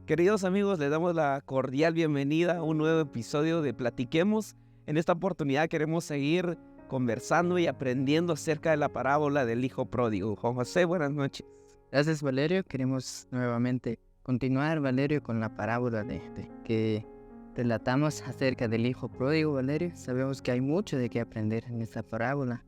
Queridos amigos, les damos la cordial bienvenida a un nuevo episodio de Platiquemos. En esta oportunidad queremos seguir conversando y aprendiendo acerca de la parábola del Hijo Pródigo. Juan José, buenas noches. Gracias, Valerio. Queremos nuevamente continuar, Valerio, con la parábola que relatamos acerca del Hijo Pródigo, Valerio. Sabemos que hay mucho de qué aprender en esta parábola.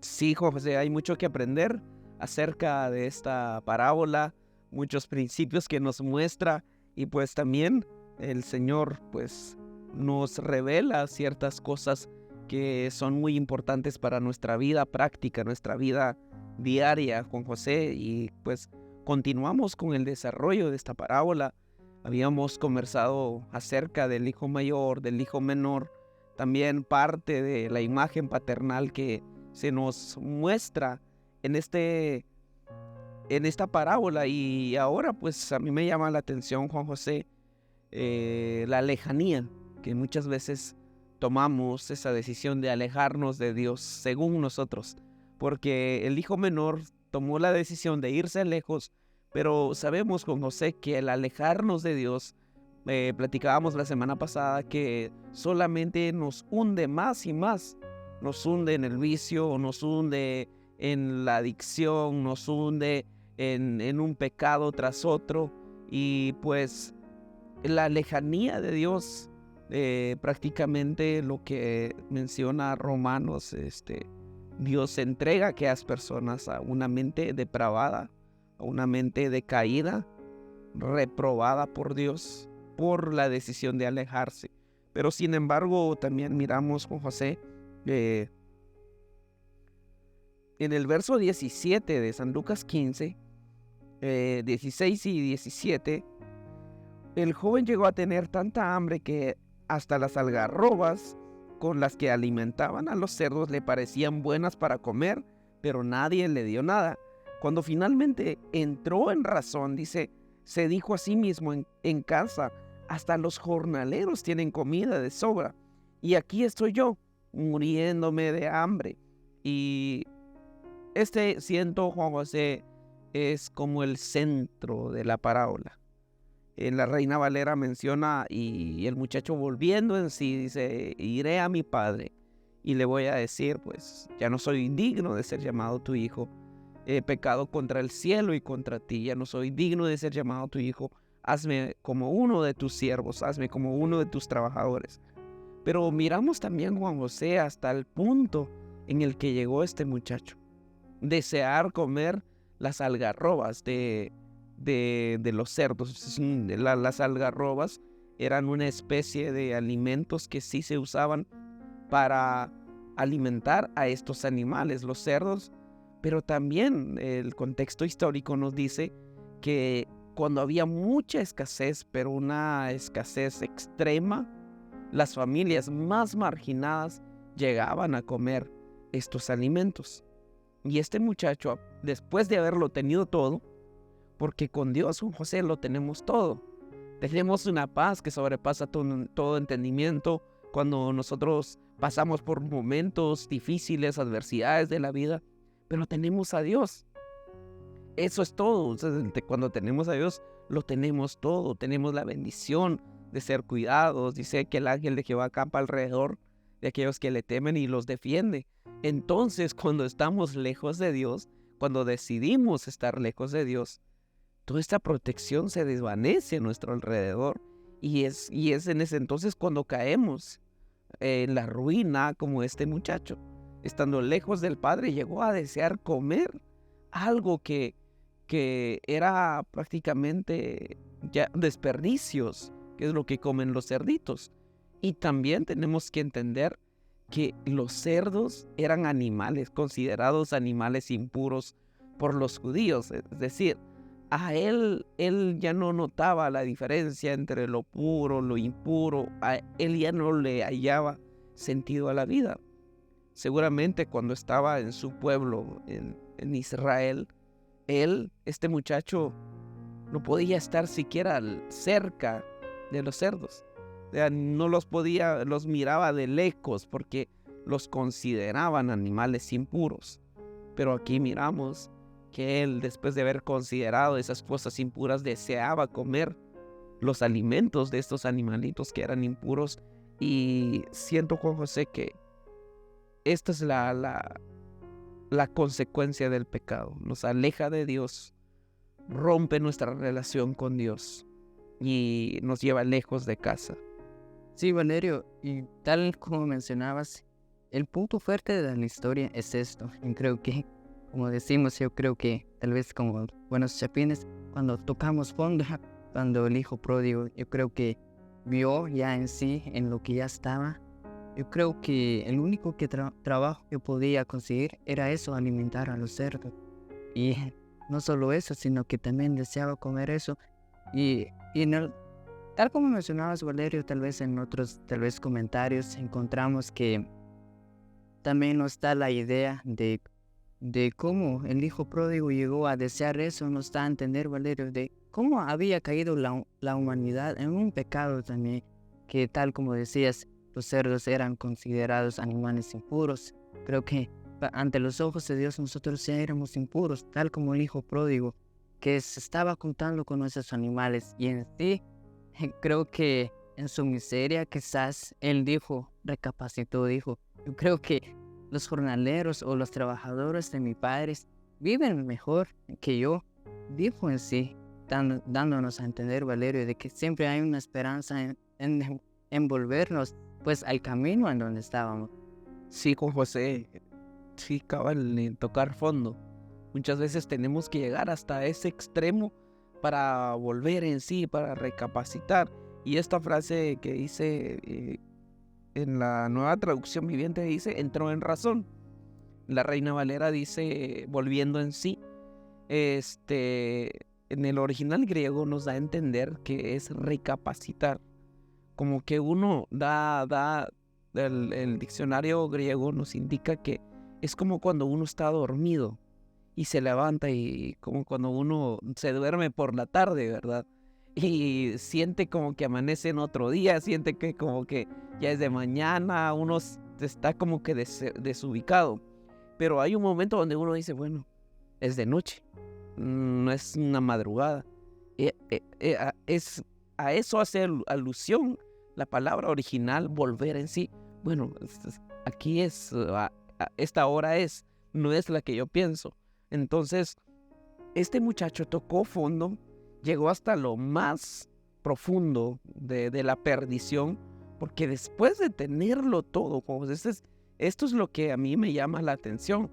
Sí, Juan José, hay mucho que aprender acerca de esta parábola, muchos principios que nos muestra y pues también el Señor pues nos revela ciertas cosas que son muy importantes para nuestra vida práctica, nuestra vida diaria, Juan José, y pues continuamos con el desarrollo de esta parábola. Habíamos conversado acerca del hijo mayor, del hijo menor, también parte de la imagen paternal que se nos muestra en esta parábola. Y ahora pues a mí me llama la atención, Juan José, la lejanía que muchas veces tomamos esa decisión de alejarnos de Dios según nosotros, porque el hijo menor tomó la decisión de irse lejos, pero sabemos, Juan José, que al alejarnos de Dios, platicábamos la semana pasada que solamente nos hunde más y más, nos hunde en el vicio, nos hunde en la adicción, nos hunde en un pecado tras otro, y pues la lejanía de Dios, prácticamente lo que menciona Romanos, Dios entrega a aquellas personas a una mente depravada, a una mente decaída, reprobada por Dios por la decisión de alejarse. Pero sin embargo también miramos, Juan José, en el verso 17 de San Lucas 15, 16 y 17, el joven llegó a tener tanta hambre que hasta las algarrobas con las que alimentaban a los cerdos le parecían buenas para comer, pero nadie le dio nada. Cuando finalmente entró en razón, dice, se dijo a sí mismo en casa, hasta los jornaleros tienen comida de sobra, y aquí estoy yo, muriéndome de hambre. Y siento, Juan José, es como el centro de la parábola. En la Reina Valera menciona, y el muchacho volviendo en sí, dice, iré a mi padre y le voy a decir, pues, ya no soy digno de ser llamado tu hijo. He pecado contra el cielo y contra ti, ya no soy digno de ser llamado tu hijo. Hazme como uno de tus siervos, hazme como uno de tus trabajadores. Pero miramos también, Juan José, hasta el punto en el que llegó este muchacho. Desear comer las algarrobas de los cerdos. Las algarrobas eran una especie de alimentos que sí se usaban para alimentar a estos animales, los cerdos, pero también el contexto histórico nos dice que cuando había mucha escasez, pero una escasez extrema, las familias más marginadas llegaban a comer estos alimentos. Y este muchacho, después de haberlo tenido todo, porque con Dios, Juan José, lo tenemos todo. Tenemos una paz que sobrepasa todo entendimiento cuando nosotros pasamos por momentos difíciles, adversidades de la vida, pero tenemos a Dios. Eso es todo. Entonces, cuando tenemos a Dios, lo tenemos todo. Tenemos la bendición de ser cuidados. Dice que el ángel de Jehová acampa alrededor de aquellos que le temen y los defiende. Entonces, cuando estamos lejos de Dios, cuando decidimos estar lejos de Dios, toda esta protección se desvanece a nuestro alrededor, y es en ese entonces cuando caemos en la ruina, como este muchacho. Estando lejos del Padre, llegó a desear comer algo que era prácticamente ya desperdicios, que es lo que comen los cerditos. Y también tenemos que entender que los cerdos eran animales, considerados animales impuros por los judíos. Es decir, a él ya no notaba la diferencia entre lo puro, lo impuro. A él ya no le hallaba sentido a la vida. Seguramente cuando estaba en su pueblo, en Israel, este muchacho, no podía estar siquiera cerca de los cerdos. O sea, no los miraba de lejos porque los consideraban animales impuros. Pero aquí miramos que él, después de haber considerado esas cosas impuras, deseaba comer los alimentos de estos animalitos que eran impuros. Y siento, Juan José, que esta es la consecuencia del pecado. Nos aleja de Dios, rompe nuestra relación con Dios y nos lleva lejos de casa. Sí, Valerio, y tal como mencionabas, el punto fuerte de la historia es esto. Y creo que, como decimos, yo creo que tal vez como buenos chapines, cuando tocamos fondo, cuando el hijo pródigo, yo creo que vio ya en sí, en lo que ya estaba. Yo creo que el único trabajo que podía conseguir era eso, alimentar a los cerdos. Y no solo eso, sino que también deseaba comer eso. Y tal como mencionabas, Valerio, tal vez en otros comentarios encontramos que también nos da la idea de cómo el hijo pródigo llegó a desear eso. Nos da a entender, Valerio, de cómo había caído la humanidad en un pecado también, que tal como decías, los cerdos eran considerados animales impuros. Creo que ante los ojos de Dios nosotros ya éramos impuros, tal como el hijo pródigo, que se estaba juntando con esos animales. Y en sí, creo que en su miseria quizás él recapacitó, dijo, yo creo que los jornaleros o los trabajadores de mis padres viven mejor que yo. Dijo en sí, dándonos a entender, Valerio, de que siempre hay una esperanza en volvernos pues al camino en donde estábamos. Sí, Juan José, sí, cabal, en tocar fondo. Muchas veces tenemos que llegar hasta ese extremo para volver en sí, para recapacitar. Y esta frase que dice en la Nueva Traducción Viviente dice, entró en razón. La Reina Valera dice, volviendo en sí. En el original griego nos da a entender que es recapacitar. Como que uno el diccionario griego nos indica que es como cuando uno está dormido y se levanta, y como cuando uno se duerme por la tarde, ¿verdad? Y siente como que amanece en otro día, siente que como que ya es de mañana, uno está como que desubicado. Pero hay un momento donde uno dice, bueno, es de noche, no es una madrugada. A eso hace alusión la palabra original, volver en sí. Bueno, aquí esta hora no es la que yo pienso. Entonces, este muchacho tocó fondo, llegó hasta lo más profundo de la perdición, porque después de tenerlo todo, esto es lo que a mí me llama la atención.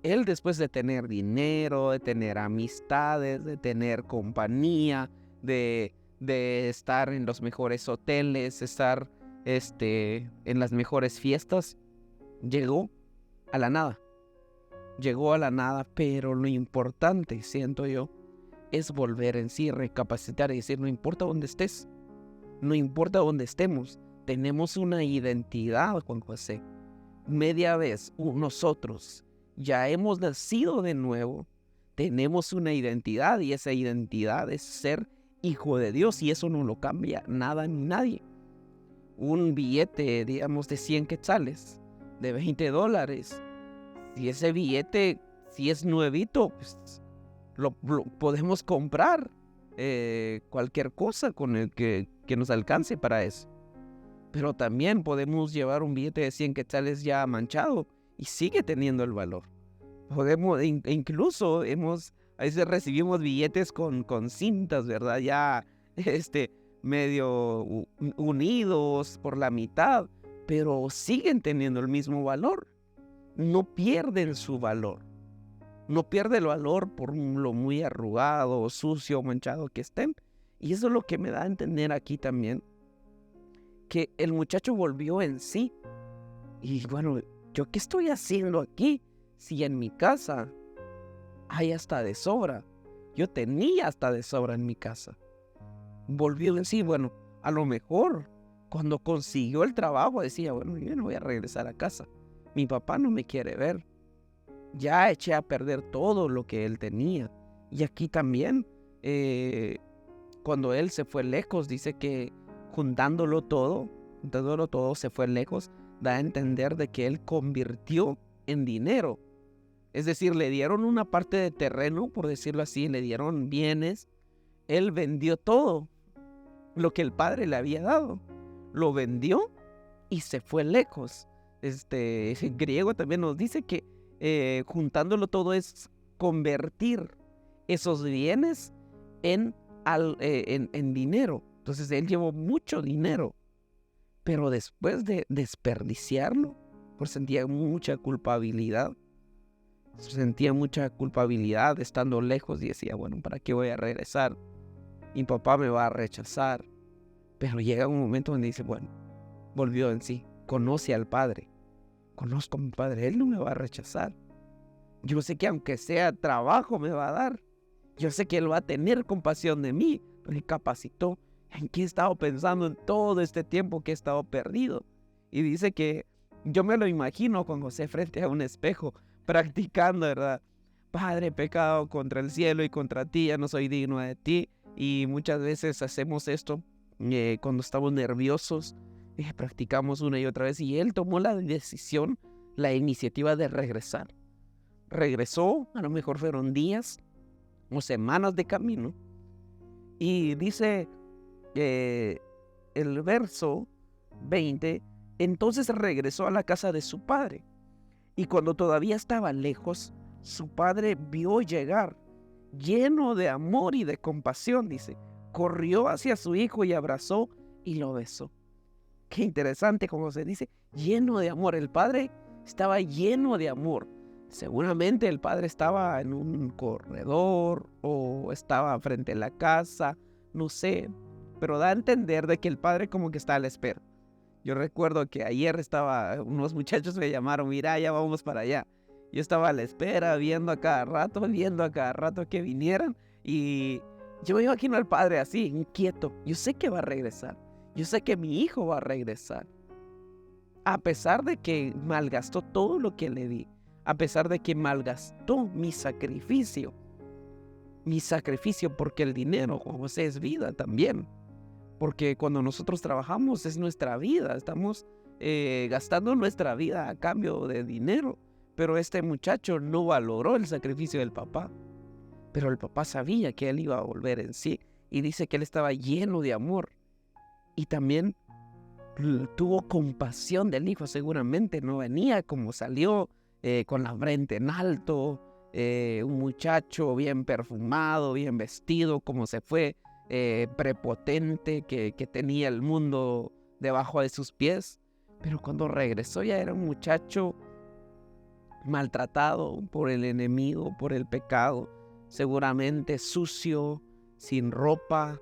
Él, después de tener dinero, de tener amistades, de tener compañía, de estar en los mejores hoteles, estar en las mejores fiestas, llegó a la nada. Llegó a la nada, pero lo importante, siento yo, es volver en sí, recapacitar y decir, no importa dónde estés, no importa dónde estemos, tenemos una identidad, Juan José. Media vez nosotros ya hemos nacido de nuevo, tenemos una identidad, y esa identidad es ser hijo de Dios, y eso no lo cambia nada ni nadie. Un billete, digamos, de 100 quetzales, de $20, si ese billete, si es nuevito, pues lo podemos comprar cualquier cosa con el que nos alcance para eso. Pero también podemos llevar un billete de 100 quetzales ya manchado y sigue teniendo el valor. Podemos, incluso a veces recibimos billetes con cintas, ¿verdad? Ya medio unidos por la mitad, pero siguen teniendo el mismo valor. No pierden su valor. No pierde el valor por lo muy arrugado, sucio, manchado que estén. Y eso es lo que me da a entender aquí también, que el muchacho volvió en sí. Y bueno, ¿yo qué estoy haciendo aquí? Si en mi casa hay hasta de sobra. Yo tenía hasta de sobra en mi casa. Volvió en sí. Bueno, a lo mejor cuando consiguió el trabajo decía, bueno, yo no voy a regresar a casa. Mi papá no me quiere ver. Ya eché a perder todo lo que él tenía. Y aquí también, cuando él se fue lejos, dice que juntándolo todo se fue lejos, da a entender de que él convirtió en dinero. Es decir, le dieron una parte de terreno, por decirlo así, le dieron bienes, él vendió todo lo que el padre le había dado. Lo vendió y se fue lejos. En griego también nos dice que juntándolo todo es convertir esos bienes en dinero. Entonces él llevó mucho dinero, pero después de desperdiciarlo, pues sentía mucha culpabilidad. Sentía mucha culpabilidad estando lejos y decía, bueno, ¿para qué voy a regresar? Mi papá me va a rechazar. Pero llega un momento donde dice, bueno, volvió en sí, conoce al Padre. Conozco a mi Padre, Él no me va a rechazar. Yo sé que aunque sea trabajo me va a dar. Yo sé que Él va a tener compasión de mí. Me capacitó. ¿En qué he estado pensando en todo este tiempo que he estado perdido? Y dice que yo me lo imagino con José frente a un espejo, practicando, ¿verdad? Padre, he pecado contra el cielo y contra ti, ya no soy digno de ti. Y muchas veces hacemos esto cuando estamos nerviosos, practicamos una y otra vez. Y él tomó la decisión, la iniciativa de regresar. Regresó, a lo mejor fueron días o semanas de camino. Y dice el verso 20, entonces regresó a la casa de su padre. Y cuando todavía estaba lejos, su padre vio llegar, lleno de amor y de compasión, dice, corrió hacia su hijo y abrazó y lo besó. Qué interesante, como se dice, lleno de amor. El padre estaba lleno de amor. Seguramente el padre estaba en un corredor o estaba frente a la casa, no sé, pero da a entender de que el padre como que está a la espera. Yo recuerdo que ayer unos muchachos me llamaron, mira, ya vamos para allá. Yo estaba a la espera, viendo a cada rato que vinieran, y yo me imagino al padre así, inquieto. Yo sé que va a regresar, yo sé que mi hijo va a regresar. A pesar de que malgastó todo lo que le di, a pesar de que malgastó mi sacrificio, porque el dinero, como sé, es vida también. Porque cuando nosotros trabajamos es nuestra vida, estamos gastando nuestra vida a cambio de dinero. Pero este muchacho no valoró el sacrificio del papá. Pero el papá sabía que él iba a volver en sí. Y dice que él estaba lleno de amor. Y también tuvo compasión del hijo, seguramente. No venía como salió, con la frente en alto. Un muchacho bien perfumado, bien vestido, como se fue. Prepotente, que tenía el mundo debajo de sus pies. Pero cuando regresó ya era un muchacho maltratado por el enemigo, por el pecado, seguramente sucio, sin ropa,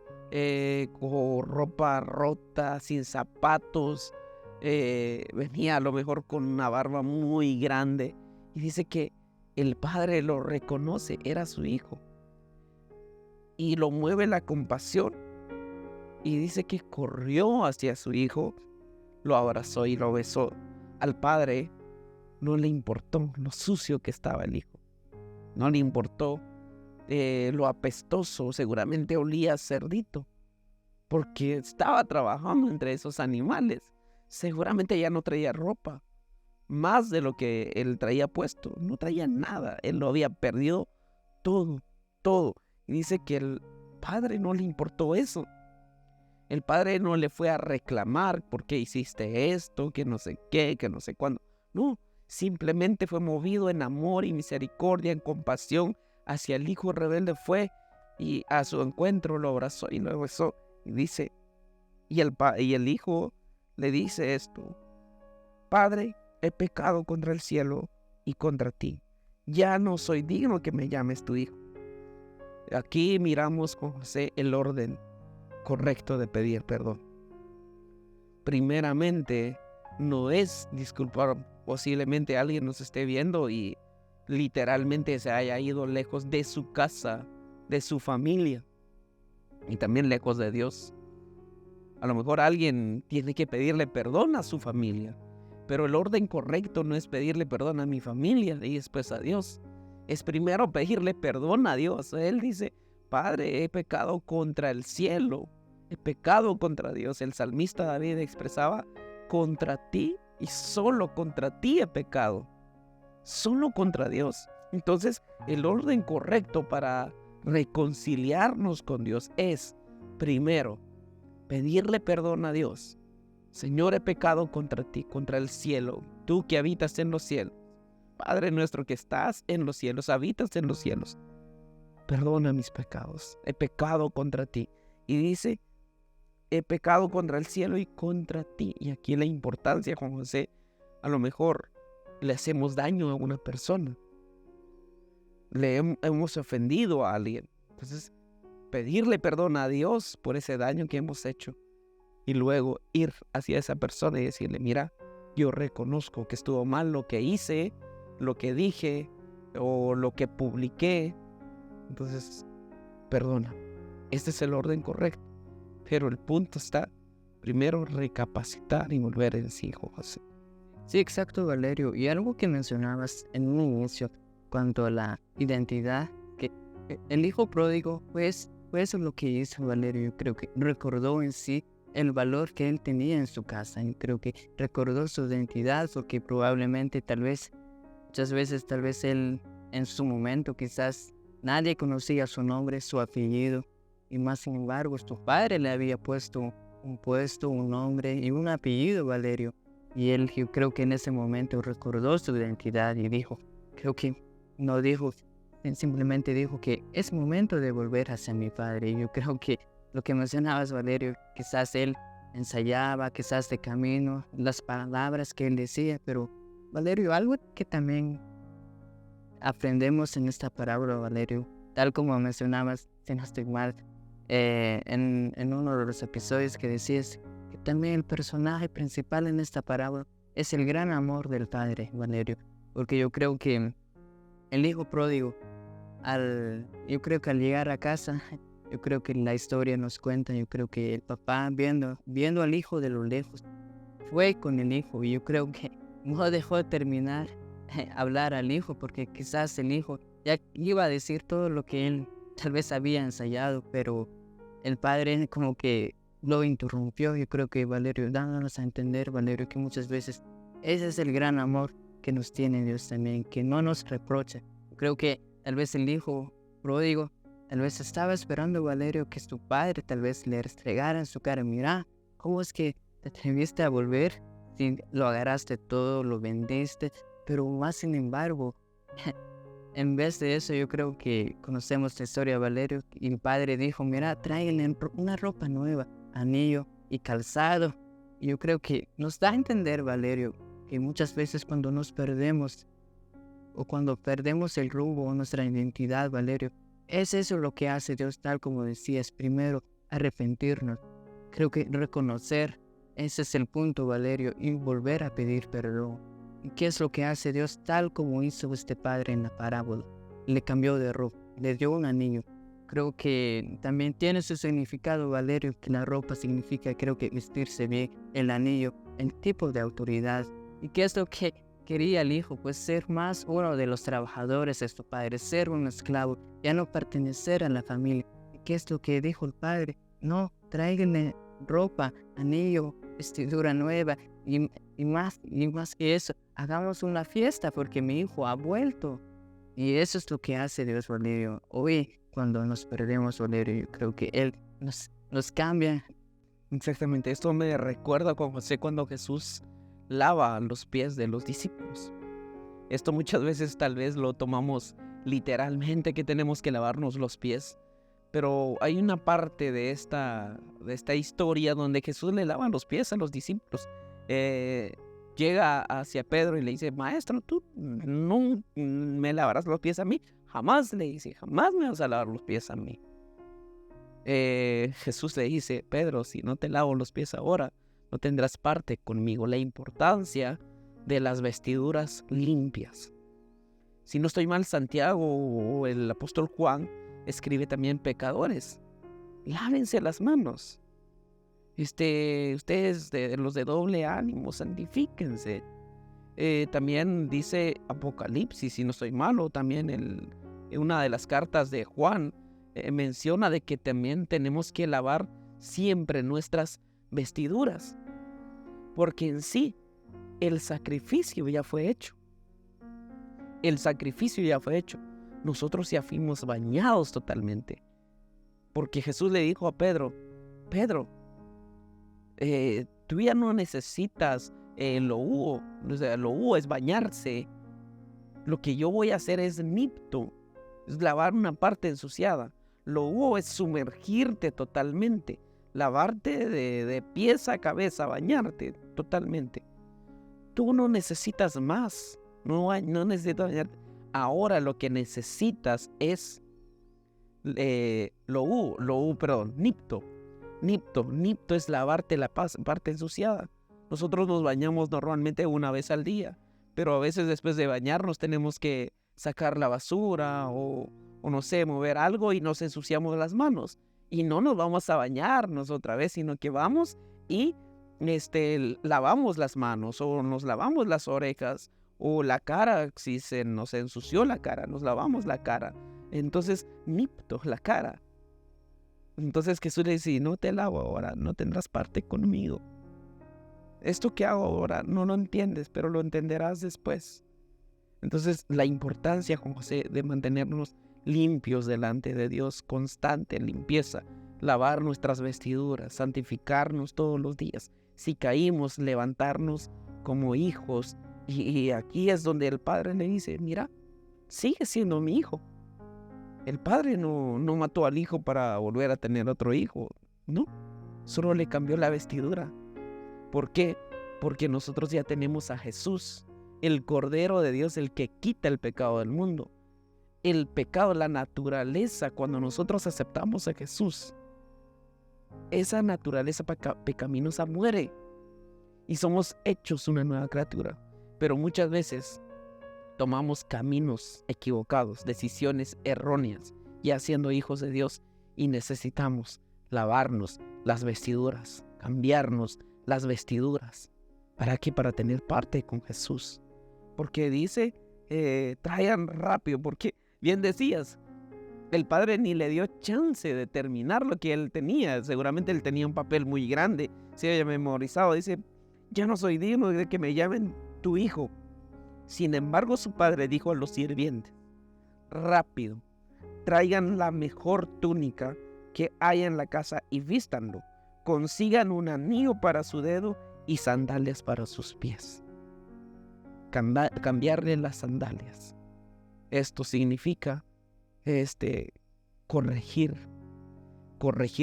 con ropa rota, sin zapatos, venía a lo mejor con una barba muy grande. Y dice que el padre lo reconoce, era su hijo. Y lo mueve la compasión. Y dice que corrió hacia su hijo, lo abrazó y lo besó. Al padre no le importó lo sucio que estaba el hijo. No le importó lo apestoso, seguramente olía a cerdito, porque estaba trabajando entre esos animales. Seguramente ya no traía ropa, más de lo que él traía puesto. No traía nada, él lo había perdido todo. Y dice que el padre no le importó eso. El padre no le fue a reclamar por qué hiciste esto, que no sé qué, que no sé cuándo. No, simplemente fue movido en amor y misericordia, en compasión hacia el hijo rebelde. Fue y a su encuentro lo abrazó y lo besó. Y dice, y el hijo le dice esto: Padre, he pecado contra el cielo y contra ti. Ya no soy digno que me llames tu hijo. Aquí miramos con José el orden correcto de pedir perdón. Primeramente, no es disculpar. Posiblemente alguien nos esté viendo y literalmente se haya ido lejos de su casa, de su familia y también lejos de Dios. A lo mejor alguien tiene que pedirle perdón a su familia, pero el orden correcto no es pedirle perdón a mi familia y después a Dios. Es primero pedirle perdón a Dios. Él dice: Padre, he pecado contra el cielo, he pecado contra Dios. El salmista David expresaba: contra ti y solo contra ti he pecado, solo contra Dios. Entonces, el orden correcto para reconciliarnos con Dios es, primero, pedirle perdón a Dios. Señor, he pecado contra ti, contra el cielo, tú que habitas en los cielos. Padre nuestro que estás en los cielos, habitas en los cielos. Perdona mis pecados, he pecado contra ti. Y dice, he pecado contra el cielo y contra ti. Y aquí la importancia, Juan José, a lo mejor le hacemos daño a una persona. Hemos ofendido a alguien. Entonces, pedirle perdón a Dios por ese daño que hemos hecho. Y luego ir hacia esa persona y decirle, mira, yo reconozco que estuvo mal lo que hice, lo que dije o lo que publiqué. Entonces, perdona. Este es el orden correcto. Pero el punto está, primero recapacitar y volver en sí, José. Sí, exacto, Valerio. Y algo que mencionabas en un inicio, cuanto a la identidad, que el hijo pródigo, pues eso es lo que hizo Valerio. Yo creo que recordó en sí el valor que él tenía en su casa. Yo creo que recordó su identidad, porque probablemente muchas veces él en su momento quizás nadie conocía su nombre, su apellido, y más sin embargo su padre le había puesto un puesto, un nombre y un apellido, Valerio. Y él, yo creo que en ese momento recordó su identidad y simplemente dijo que es momento de volver hacia mi padre. Y yo creo que lo que mencionabas, Valerio, quizás él ensayaba, quizás de camino, las palabras que él decía, pero Valerio, algo que también aprendemos en esta parábola, Valerio, tal como mencionabas, si no estoy mal, en uno de los episodios que decías que también el personaje principal en esta parábola es el gran amor del padre, Valerio, porque yo creo que el hijo pródigo, al llegar a casa, yo creo que la historia nos cuenta, yo creo que el papá viendo al hijo de lo lejos, fue con el hijo, y yo creo que no dejó de terminar hablar al hijo, porque quizás el hijo ya iba a decir todo lo que él tal vez había ensayado, pero el padre como que lo interrumpió. Yo creo que Valerio, dándonos a entender, Valerio, que muchas veces ese es el gran amor que nos tiene Dios también, que no nos reprocha. Yo creo que tal vez el hijo pródigo, tal vez estaba esperando, Valerio, que su padre tal vez le restregara en su cara, mira, ¿cómo es que te atreviste a volver? Si lo agarraste todo, lo vendiste, pero más sin embargo, en vez de eso, yo creo que conocemos la historia de Valerio, y el padre dijo, mira, tráiganle una ropa nueva, anillo y calzado. Y yo creo que nos da a entender, Valerio, que muchas veces cuando nos perdemos, o cuando perdemos el rumbo o nuestra identidad, Valerio, es eso lo que hace Dios, tal como decías, primero arrepentirnos. Creo que reconocer, ese es el punto, Valerio, y volver a pedir perdón. ¿Y qué es lo que hace Dios, tal como hizo este padre en la parábola? Le cambió de ropa, le dio un anillo. Creo que también tiene su significado, Valerio, que la ropa significa, creo que vestirse bien, el anillo, el tipo de autoridad. ¿Y qué es lo que quería el hijo? Pues ser más uno de los trabajadores de su padre, ser un esclavo, ya no pertenecer a la familia. ¿Y qué es lo que dijo el padre? No, tráiganle ropa, anillo, vestidura nueva y más que eso, hagamos una fiesta porque mi hijo ha vuelto. Y eso es lo que hace Dios, Valerio. Hoy, cuando nos perdemos, Valerio, yo creo que Él nos cambia. Exactamente, esto me recuerda con José cuando Jesús lava los pies de los discípulos. Esto muchas veces tal vez lo tomamos literalmente, que tenemos que lavarnos los pies. Pero hay una parte de esta historia donde Jesús le lava los pies a los discípulos. Llega hacia Pedro y le dice, maestro, tú no me lavarás los pies a mí. Jamás, le dice, jamás me vas a lavar los pies a mí. Jesús le dice, Pedro, si no te lavo los pies ahora, no tendrás parte conmigo. La importancia de las vestiduras limpias. Si no estoy mal, Santiago o el apóstol Juan escribe también, pecadores, lávense las manos. Ustedes los de doble ánimo, santifíquense. También dice Apocalipsis, si no estoy malo, también una de las cartas de Juan menciona de que también tenemos que lavar siempre nuestras vestiduras, porque en sí el sacrificio ya fue hecho. El sacrificio ya fue hecho. Nosotros ya fuimos bañados totalmente. Porque Jesús le dijo a Pedro, Pedro, Tú ya no necesitas lo huo. O sea, lo huo es bañarse. Lo que yo voy a hacer es nipto, es lavar una parte ensuciada. Lo huo es sumergirte totalmente, lavarte de pies a cabeza, bañarte totalmente. Tú no necesitas más, no necesitas bañarte. Ahora lo que necesitas es nipto. Nipto es lavarte la parte ensuciada. Nosotros nos bañamos normalmente una vez al día, pero a veces después de bañarnos tenemos que sacar la basura o no sé, mover algo y nos ensuciamos las manos. Y no nos vamos a bañarnos otra vez, sino que vamos y lavamos las manos o nos lavamos las orejas o la cara, si se nos ensució la cara, nos lavamos la cara. Entonces, nipto, la cara. Entonces Jesús le dice, no te lavo ahora, no tendrás parte conmigo. Esto que hago ahora no lo entiendes, pero lo entenderás después. Entonces la importancia, Juan José, de mantenernos limpios delante de Dios, constante limpieza, lavar nuestras vestiduras, santificarnos todos los días. Si caímos, levantarnos como hijos. Y aquí es donde el Padre le dice, mira, sigue siendo mi hijo. El Padre no mató al hijo para volver a tener otro hijo, no, solo le cambió la vestidura. ¿Por qué? Porque nosotros ya tenemos a Jesús, el Cordero de Dios, el que quita el pecado del mundo. El pecado, la naturaleza, cuando nosotros aceptamos a Jesús, esa naturaleza pecaminosa muere y somos hechos una nueva criatura. Pero muchas veces tomamos caminos equivocados, decisiones erróneas, ya siendo hijos de Dios, y necesitamos lavarnos las vestiduras, cambiarnos las vestiduras. ¿Para qué? Para tener parte con Jesús. Porque dice, traigan rápido, porque bien decías, el Padre ni le dio chance de terminar lo que él tenía. Seguramente él tenía un papel muy grande, se había memorizado. Dice, ya no soy digno de que me llamen tu hijo. Sin embargo, su padre dijo a los sirvientes, rápido, traigan la mejor túnica que haya en la casa y vístanlo. Consigan un anillo para su dedo y sandalias para sus pies. Cambiarle las sandalias. Esto significa corregir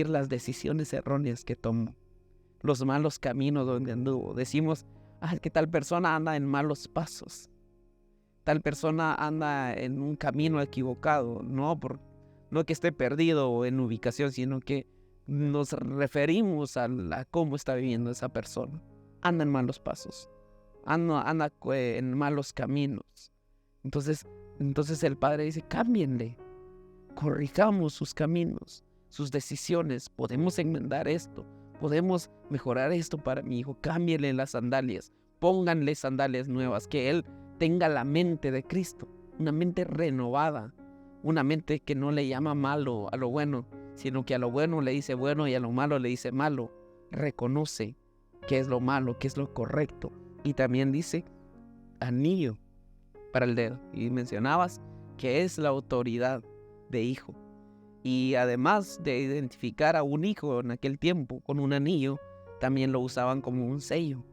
las decisiones erróneas que tomó, los malos caminos donde anduvo. Decimos, que tal persona anda en malos pasos, tal persona anda en un camino equivocado, no que esté perdido o en ubicación, sino que nos referimos a cómo está viviendo esa persona. Anda en malos pasos, anda en malos caminos. Entonces el Padre dice, cámbienle, corrijamos sus caminos, sus decisiones, podemos enmendar esto, podemos mejorar esto para mi hijo, cámbienle las sandalias, pónganle sandalias nuevas, que él tenga la mente de Cristo, una mente renovada, una mente que no le llama malo a lo bueno, sino que a lo bueno le dice bueno y a lo malo le dice malo. Reconoce qué es lo malo, qué es lo correcto. Y también dice anillo para el dedo. Y mencionabas que es la autoridad de hijo. Y además de identificar a un hijo en aquel tiempo con un anillo, también lo usaban como un sello.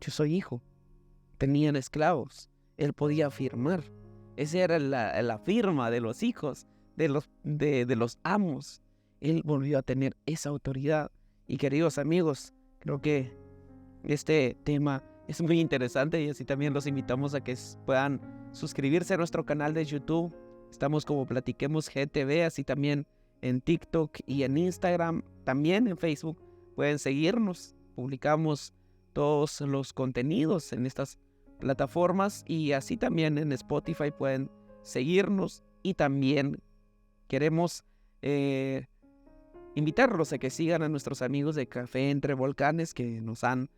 Yo soy hijo. Tenían esclavos. Él podía afirmar. Esa era la firma de los hijos, de los amos. Él volvió a tener esa autoridad. Y queridos amigos, creo que este tema es muy interesante y así también los invitamos a que puedan suscribirse a nuestro canal de YouTube. Estamos como Platiquemos GTV, así también en TikTok y en Instagram, también en Facebook. Pueden seguirnos, publicamos todos los contenidos en estas plataformas y así también en Spotify pueden seguirnos. Y también queremos invitarlos a que sigan a nuestros amigos de Café Entre Volcanes, que nos han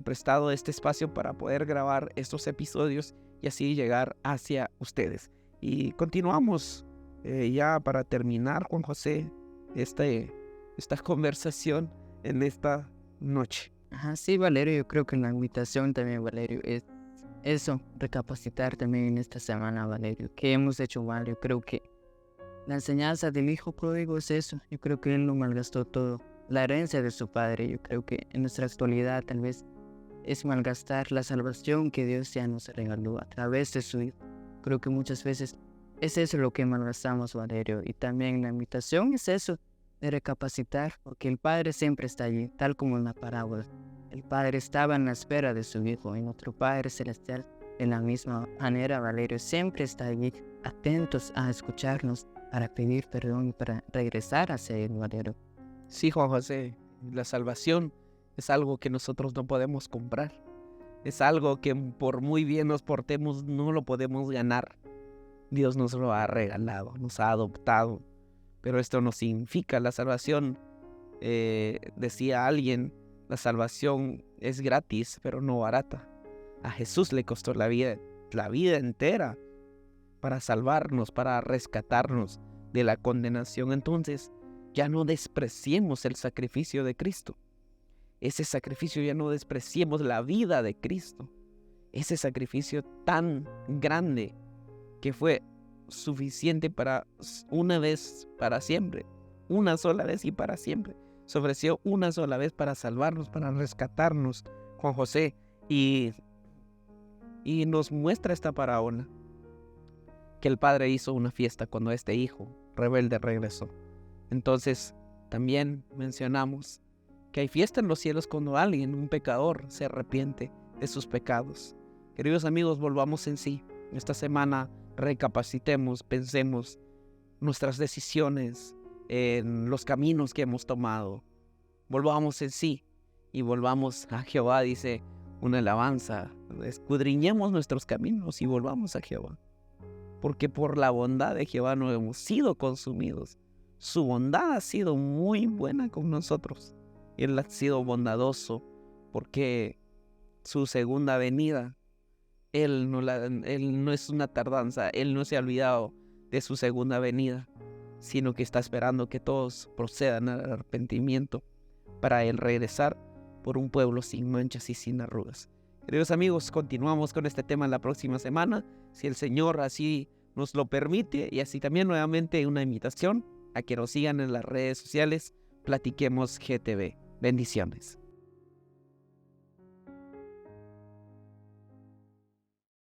prestado este espacio para poder grabar estos episodios y así llegar hacia ustedes. Y continuamos ya para terminar, Juan José, esta conversación en esta noche. Sí, Valerio, yo creo que la invitación también, Valerio, es eso, recapacitar también en esta semana, Valerio. ¿Qué hemos hecho mal? Yo creo que la enseñanza del hijo pródigo es eso. Yo creo que él lo malgastó todo. la herencia de su Padre. Yo creo que en nuestra actualidad tal vez es malgastar la salvación que Dios ya nos regaló a través de su Hijo. Creo que muchas veces es eso lo que malgastamos, Valerio. Y también la invitación es eso, de recapacitar, porque el Padre siempre está allí, tal como en la parábola. El Padre estaba en la espera de su Hijo, y nuestro Padre Celestial, de la misma manera, Valerio, siempre está allí, atentos a escucharnos para pedir perdón y para regresar hacia Él, Valerio. Sí, Juan José, la salvación es algo que nosotros no podemos comprar. Es algo que por muy bien nos portemos no lo podemos ganar. Dios nos lo ha regalado, nos ha adoptado. Pero esto no significa la salvación. Decía alguien, la salvación es gratis, pero no barata. A Jesús le costó la vida entera para salvarnos, para rescatarnos de la condenación. Entonces, ya no despreciemos el sacrificio de Cristo. Ese sacrificio, ya no despreciemos la vida de Cristo. Ese sacrificio tan grande que fue suficiente para una vez, para siempre. Una sola vez y para siempre. Se ofreció una sola vez para salvarnos, para rescatarnos, Juan José. Y nos muestra esta parábola que el padre hizo una fiesta cuando este hijo rebelde regresó. Entonces, también mencionamos que hay fiesta en los cielos cuando alguien, un pecador, se arrepiente de sus pecados. Queridos amigos, volvamos en sí. Esta semana recapacitemos, pensemos nuestras decisiones, en los caminos que hemos tomado. Volvamos en sí y volvamos a Jehová, dice una alabanza. Escudriñemos nuestros caminos y volvamos a Jehová. Porque por la bondad de Jehová no hemos sido consumidos. Su bondad ha sido muy buena con nosotros. Él ha sido bondadoso porque su segunda venida, Él no es una tardanza. Él no se ha olvidado de su segunda venida, sino que está esperando que todos procedan al arrepentimiento para Él regresar por un pueblo sin manchas y sin arrugas. Queridos amigos, continuamos con este tema la próxima semana, si el Señor así nos lo permite, y así también nuevamente una invitación a que nos sigan en las redes sociales, Platiquemos GTV. Bendiciones.